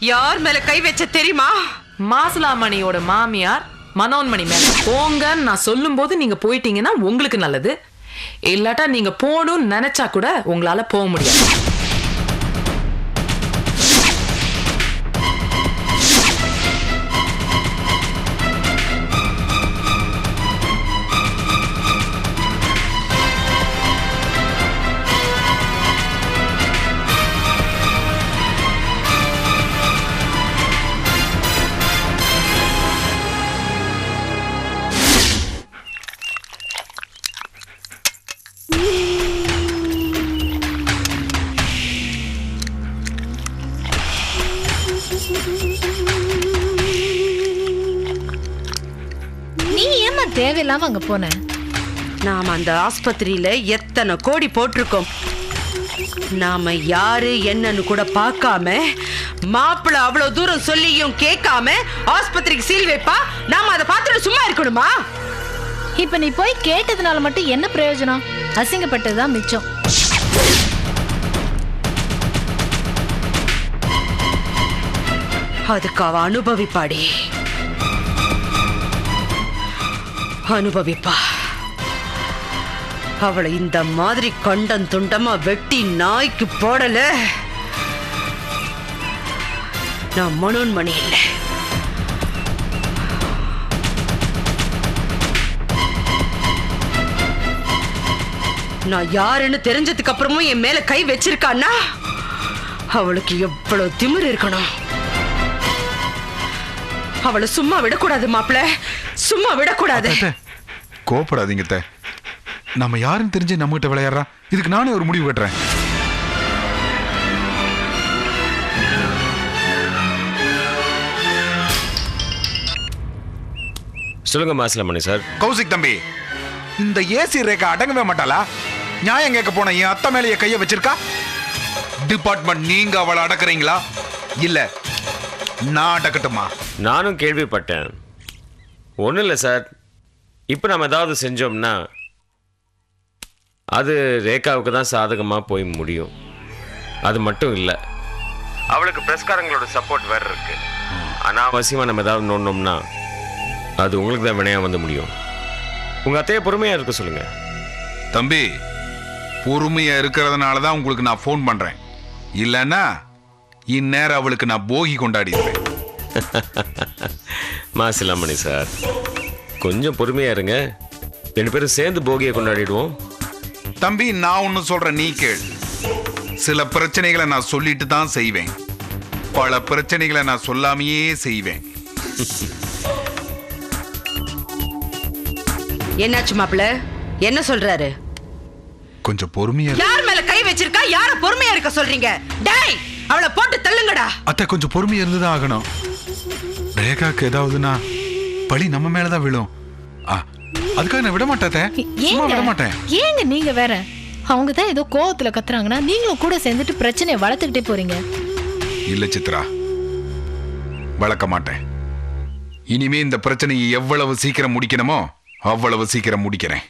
யார் மேல கை வச்ச தெரியுமா? மாசிலாமணியோட மாமியார் மனோன்மணி மேல. போங்கன்னு நான் சொல்லும் போது நீங்க போயிட்டீங்கன்னா உங்களுக்கு நல்லது. இல்லாட்டா நீங்க போகணும்னு நினைச்சா கூட உங்களால போக முடியாது. தேவையில்லாம அங்க போன. நாம அந்த ஆஸ்பத்திரியில எத்தனை கோடி போட்டிருக்கோம். நாம யாரு என்னன்னு கூட பார்க்காம, மாப்பிள்ள அவ்வளவு தூரம் சொல்லியும் கேட்காம ஆஸ்பத்திரிக்கு சீல் வைப்பா. நாம அதை பார்த்துட்டு சும்மா இருக்கணுமா? இப்ப நீ போய் கேட்டதுனால மட்டும் என்ன பிரயோஜனம்? அசிங்கப்பட்டதுதான் மிச்சம். அதுக்கு அவ அனுபவிப்பாடி, அனுபவிப்பா. அவளை இந்த மாதிரி கண்டம் துண்டமா வெட்டி நாய்க்கு போடல, நான் மனோன்மணி இல்ல. நான் யாருன்னு தெரிஞ்சதுக்கு அப்புறமும் என் மேல கை வச்சிருக்கான்னா அவளுக்கு எவ்வளவு திமிரு இருக்கணும். அவளை சும்மா விடக்கூடாது மாப்பிள்ள, சும்மா விடக்கூடாது. கோபப்படாதீங்க. நம்ம யாருன்னு தெரிஞ்சு நம்ம கிட்ட விளையாடுறா. இதுக்கு நானே ஒரு முடிவு கட்டுறேன். சொல்லுங்க மாசிலாமணி சார். கௌசிக் தம்பி, இந்த ஏசி ரேகா அடங்கவே மாட்டாளா? நியாயம் கேட்க போன என் அத்தை மேலேயே கைய வச்சிருக்கா. டிபார்ட்மெண்ட் நீங்க அவளை அடக்குறீங்களா இல்ல நான் அடக்கட்டுமா? நானும் கேள்விப்பட்டேன். ஒன்றும் இல்லை சார், இப்போ நம்ம ஏதாவது செஞ்சோம்னா அது ரேகாவுக்கு தான் சாதகமாக போய் முடியும். அது மட்டும் இல்லை, அவளுக்கு பிரஸ்காரங்களோட சப்போர்ட் வேறு இருக்கு. அனாவசியமாக நம்ம ஏதாவது நோண்டோம்னா அது உங்களுக்கு தான் வினையாக வந்து முடியும். உங்கள் அத்தையை பொறுமையாக இருக்க சொல்லுங்க. தம்பி, பொறுமையா இருக்கிறதுனால தான் உங்களுக்கு நான் ஃபோன் பண்றேன். இல்லைன்னா இந்நேரம் அவளுக்கு நான் போகி கொண்டாடிடுவேன். மாசிலாமணி சார், கொஞ்சம் பொறுமையா இருங்க. 2 பேரும் சேர்ந்து போகியை கொண்டாடிடுவோம். தம்பி, நான் ஒன்னு சொல்றேன், நீ கேள். சில பிரச்சனைகளை நான் சொல்லிட்டு தான் செய்வேன், பல பிரச்சனைகளை நான் சொல்லாமையே செய்வேன். என்னாச்சு மாப்பிள்ள, என்ன சொல்றாரு? கொஞ்சம் பொறுமையா. யார் மேல கை வச்சிருக்கா? யார பொறுமையா இருக்க சொல்றீங்க? டேய், அவளை போட்டு தள்ளுங்கடா. அத்தை, கொஞ்சம் பொறுமையா இருந்துதான் ஆகணும். ரேகாக்கு ஏதாவதுன்னா பழி நம்ம மேலதான் விழும். அதுக்காக நான் விட மாட்டேன், சும்மா விட மாட்டேன். ஏங்க நீங்க வேற, அவங்க தான் ஏதோ கோவத்துல கத்துறாங்கன்னா நீங்களும் கூட சேர்ந்துட்டு பிரச்சனையை வளர்த்துக்கிட்டே போறீங்க. இல்ல சித்ரா, வளர்க்க மாட்டேன். இனிமே இந்த பிரச்சனையை எவ்வளவு சீக்கிரம் முடிக்கணுமோ அவ்வளவு சீக்கிரம் முடிக்கிறேன்.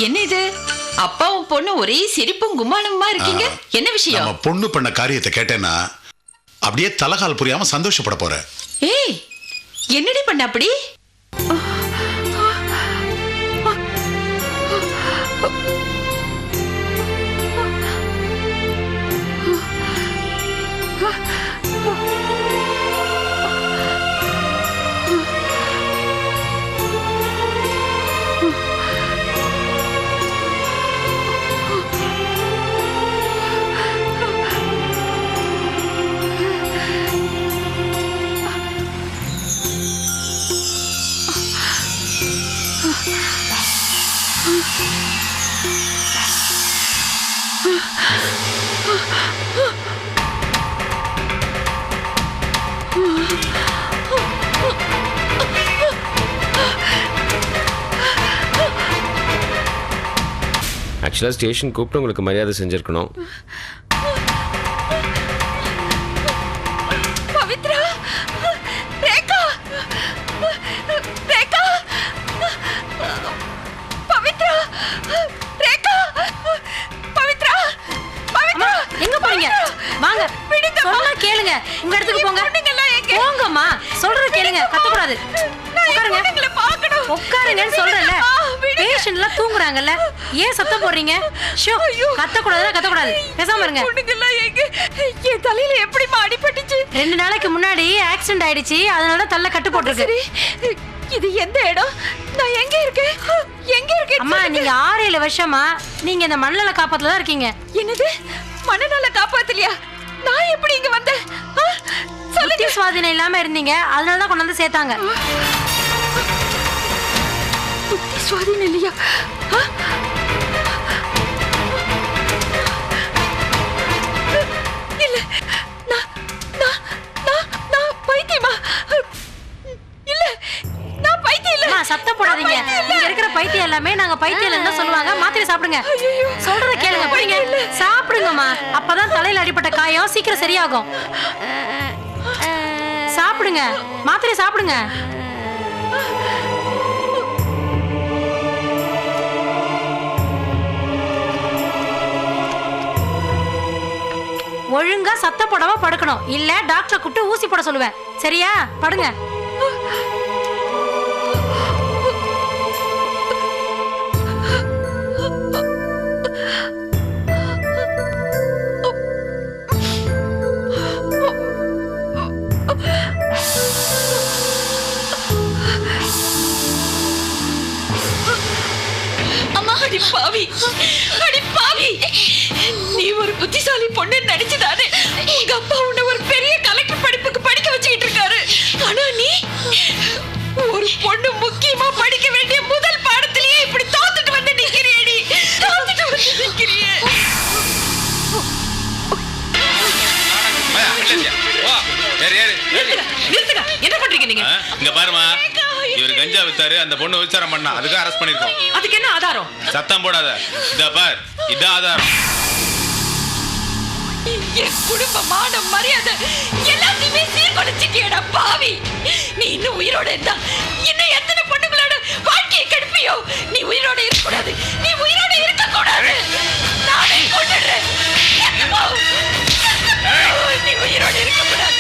என்ன இது அப்பாவும் பொண்ணு ஒரே சிரிப்பும் கும்மாளமா இருக்கீங்க? என்ன விஷயம்? நம்ம பொண்ணு பண்ண காரியத்தை கேட்டேன்னா அப்படியே தலகால் புரியாம சந்தோஷப்பட போற. ஏய், என்னடி பண்ண அப்படி? ஆக்சுவலாக ஸ்டேஷன் கூப்பிட்டு உங்களுக்கு மரியாதை செஞ்சுருக்கணும். பவித்ரா, ரேகா, ரேகா, பவித்ரா, ரேகா, பவித்ரா, பவித்ரா, எங்க போறீங்க? வாங்க, சொன்னா கேளுங்க. உங்க இடத்துக்கு போங்க. போங்கம்மா, சொல்றது கேளுங்க. கத்தக்கூடாது. உட்காருங்க. உட்காருங்கன்னு சொல்றேன்ல. பேஷண்ட்ல தூங்குறாங்கல்ல, ஏன் சத்தம் போடுறீங்க? ஷோ, கத்தக்கூடாது. பேசாம இருங்க. என் தலையில எப்படிமா அடிபட்டுச்சு? 2 நாளைக்கு முன்னாடி ஆக்சிடென்ட் ஆயிடுச்சு, அதனால தள்ள கட்டு போட்டுருக்கு. இது எந்த இடம்? நான் எங்க இருக்கேன்? அம்மா, நீங்க 6-7 வருஷமா நீங்க இந்த மண்ணல காப்பாத்துல தான் இருக்கீங்க. என்னது? மனநல காப்பாத்தலையா? நான் எப்படி இங்க வந்தேன்? புத்தி சுவாதீனம் இல்லாம இருந்தீங்க, அதனால தான் கொண்டு வந்து சேர்த்தாங்க. புத்தி சுவாதீனம் இல்லையா? இல்ல, நான் பைத்தியமா? இல்ல, நான் பைத்தியம் இல்ல. சத்தம் போடாதீங்க. இங்க இருக்கிற பைத்தியம் எல்லாமே நாங்க பைத்தியம் தான் சொல்லுவாங்க. மாத்திரை சாப்பிடுங்க. சொல்றத கேளுங்க. போறீங்க, சாப்பிடுங்கம்மா. அப்பதான் தலையில அடிப்பட்ட காயம் சீக்கிரம் சரியாகும். சாப்பிடுங்க, மாத்திரை சாப்பிடுங்க. ஒழுங்கா சத்தம் போடாம படுக்கணும், இல்ல டாக்டரை கூப்பிட்டு ஊசி போட சொல்லுவேன். சரியா? படுங்க. அடி பாவி, நீ ஒரு புத்திசாலி பொண்ணு நினைச்சுதானே உங்க அப்பா உன்னை ஒரு பெரிய கலெக்டர் படிப்புக்கு படிக்க வச்சுக்கிட்டு இருக்காரு. ஆனா நீ ஒரு பொண்ணு முக்கியமா படிக்க வேண்டிய முதல் பாடத்திலேயே இப்படி தோத்துட்டு வந்து நிக்கிறியேடி. என்ன பண்றீங்க நீங்க? இங்க பாருமா, இவர் கஞ்சா வித்தாரு, அந்த பொண்ணு விசாரம் பண்ணா, அதுக்கு அரெஸ்ட் பண்ணிருக்கோம். அதுக்கு என்ன ஆதாரம்? சத்தம் போடாத. இதா பார், இதான் ஆதாரம். என் குடும்ப மானம் மரியாதை எல்லாத்தையுமே சீர்குலைச்சிட்டியடா பாவி. நீ இன்னும் உயிரோட இருந்தா இன்னும் எத்தனை பொண்ணுங்களோட வாழ்க்கையை கெடுப்பியோ? நீ உயிரோட இருக்கக்கூடாது, நீ உயிரோட இருக்கக்கூடாது. நானே கொண்டுடுறேன். நீ உயிரோட இருக்கக்கூடாது.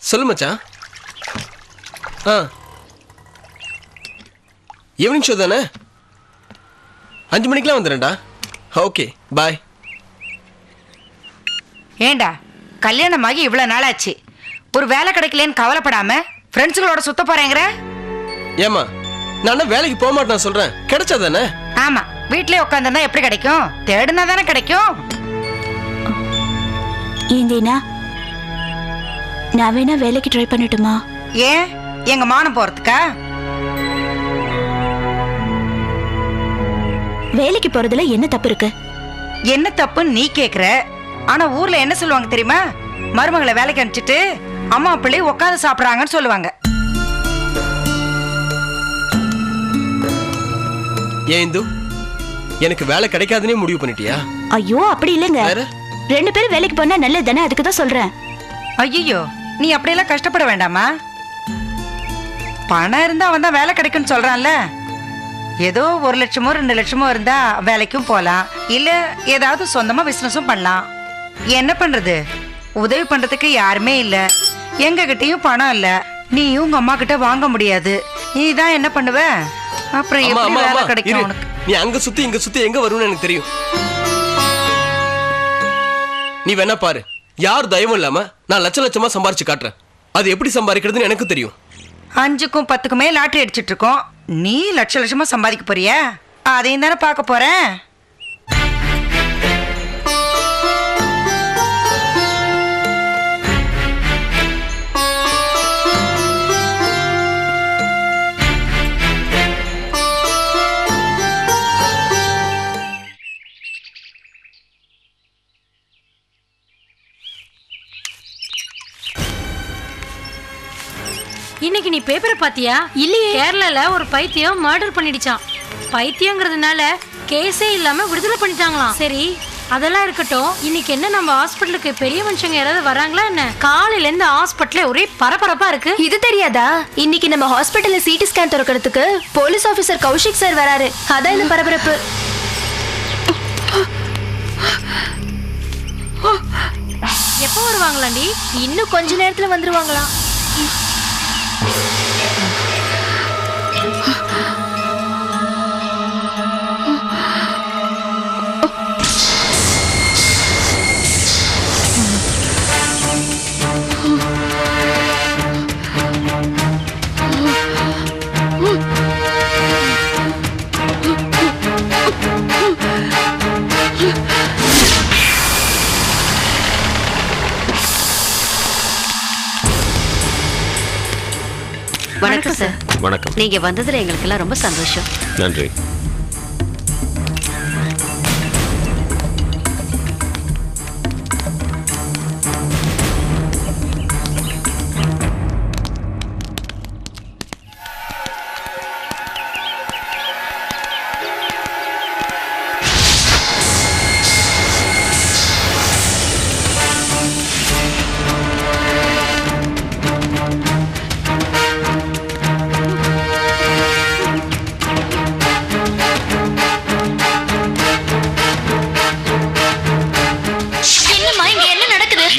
சொல்லு மச்சான். ஈவினிங் ஷோ தானே? 5 மணிக்கெலாம் வந்துடுறேன்டா. Okay bye. ஏண்டா கல்யாணமாகி இவ்வளவு நாள் ஆச்சு, ஒரு வேலை கிடைக்கலன்னு கவலைப்படாம ஃப்ரெண்ட்ஸுகளோட சுத்த போறேங்கிற? ஏமா நான் வேலைக்கு போக மாட்டேன் சொல்றேன், கிடைச்சா தானே? ஆமா, வீட்லயே உட்காந்துருந்தா எப்படி கிடைக்கும்? தேடுனா தானே கிடைக்கும். ஏந்தேனா நான் வேணா வேலைக்கு ட்ரை பண்ணட்டுமா? ஏன் எங்க மானம் போறதுக்கா? வேலைக்கு போறதுல என்ன தப்பு இருக்கு? என்ன தப்புன்னு நீ கேக்குற, ஆனா ஊர்ல என்ன சொல்லுவாங்க தெரியுமா? மருமகளை வேலைக்கு அனுப்பிச்சிட்டு அம்மா பிள்ளை உட்காந்து சாப்பிடுறாங்கன்னு சொல்லுவாங்க. ஏன் இந்து, எனக்கு வேலை கிடைக்காதுன்னே முடிவு பண்ணிட்டியா? ஐயோ அப்படி இல்லைங்க, 2 பேரும் வேலைக்கு போனா நல்லது தானே, அதுக்கு தான் சொல்றேன். ஐயோ நீ அப்படியெல்லாம் கஷ்டப்பட வேண்டாமா. பணம் இருந்தா அவன் தான் வேலை கிடைக்கும்னு சொல்றான்ல. ஏதோ 1 லட்சமோ 2 லட்சமோ இருந்தா வேலைக்கும் போலாம், இல்ல ஏதாவது சொந்தமா பிசினஸும் பண்ணலாம். என்ன பண்றது, உதவி பண்றதுக்கு யாருமே இல்ல, எங்க கிட்டயும் பணம் இல்ல, நீயும் உங்க அம்மா கிட்ட வாங்க முடியாது. நீ தான் என்ன பண்ணுவ? அப்புறம் எப்படி வேலை கிடைக்கும் உனக்கு? நீ அங்க சுத்தி இங்க சுத்தி எங்க வரும்னு எனக்கு தெரியும். நீ வேணா பாரு, யார் தயவும் இல்லாம நான் லட்ச லட்சமா சம்பாரிச்சு காட்டுறேன். அது எப்படி சம்பாதிக்கிறதுன்னு எனக்கு தெரியும். 5க்கும் 10க்குமே லாட்டரி அடிச்சிட்டு இருக்கோம், நீ லட்ச லட்சமா சம்பாதிக்க போறியா? அதையும் தானே பார்க்க போறேன். இன்னைக்கு நீ பேப்பரை பாத்தியா? இல்லையே. கேரளால ஒரு பைத்தியம் மர்டர் பண்ணிடுச்சான். பைத்தியங்கிறதுனால கேஸே இல்லாம விடுதலை பண்ணிட்டாங்களாம். சரி அதெல்லாம் இருக்கட்டும், இன்னைக்கு என்ன நம்ம ஹாஸ்பிட்டலுக்கு பெரிய மனுஷங்க யாராவது வராங்களா என்ன? காலையில இருந்து ஹாஸ்பிட்டல்ல ஒரே பரபரப்பா இருக்கு. இது தெரியாதா? இன்னைக்கு நம்ம ஹாஸ்பிட்டல்ல சிடி ஸ்கேன் திறக்கிறதுக்கு போலீஸ் ஆபீசர் கௌஷிக் சார் வராரு. அதான் இந்த பரபரப்பு. எப்போ வருவாங்களாண்டி? இன்னும் கொஞ்ச நேரத்துல வந்துருவாங்களாம். வணக்கம் சார். வணக்கம். நீங்க வந்ததுல எங்களுக்கு எல்லாம் ரொம்ப சந்தோஷம். நன்றி.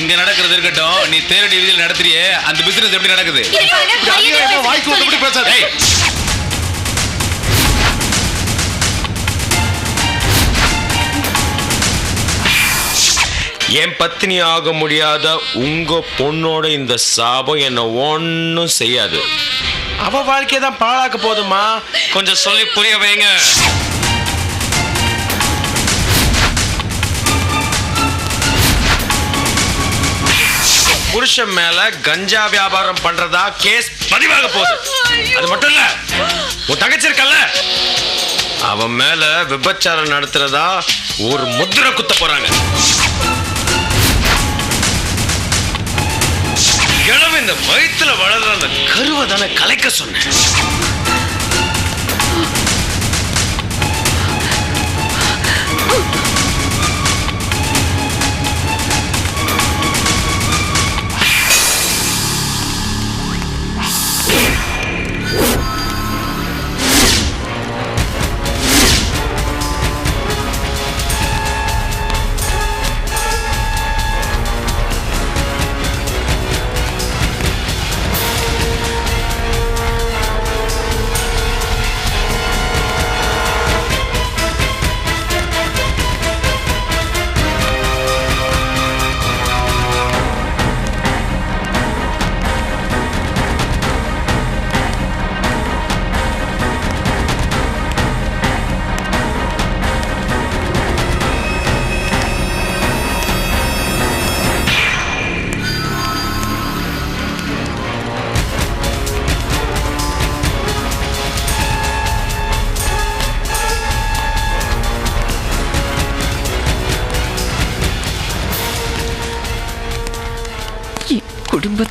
இங்க நடக்கிறது இருக்கட்டும், நீ தேரடி வீதியில் நடத்துறியே அந்த பிசினஸ் எப்படி நடக்குது? பேசாத. என் பத்தினி ஆக முடியாத உங்க பொண்ணோட இந்த சாபம் என்ன ஒன்னும் செய்யாது. அவ வாழ்க்கையை தான் பாழாக்க போதுமா, கொஞ்சம் சொல்லி புரிய வைங்க. புருஷன் மேல கஞ்சா வியாபாரம் பண்றதா கேஸ் பதிவாக போகுது. அது மட்டும் இல்ல, உன் தங்கச்சி இருக்கல்ல, அவன் மேல விபச்சாரம் நடத்துறதா ஒரு முத்திரை குத்த போறாங்க. கிழமை இந்த வயிற்றுல வளர்ற அந்த கருவை தானே கலைக்க சொன்னேன்.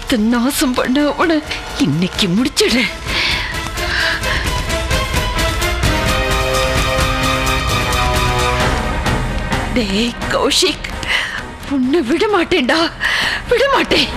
குடும்பத்தை நாசம் பண்ண அவனை இன்னைக்கு முடிச்சிடுறேன். டேய் கௌஷிக், உன்னை விட மாட்டேன்டா, விட மாட்டேன்.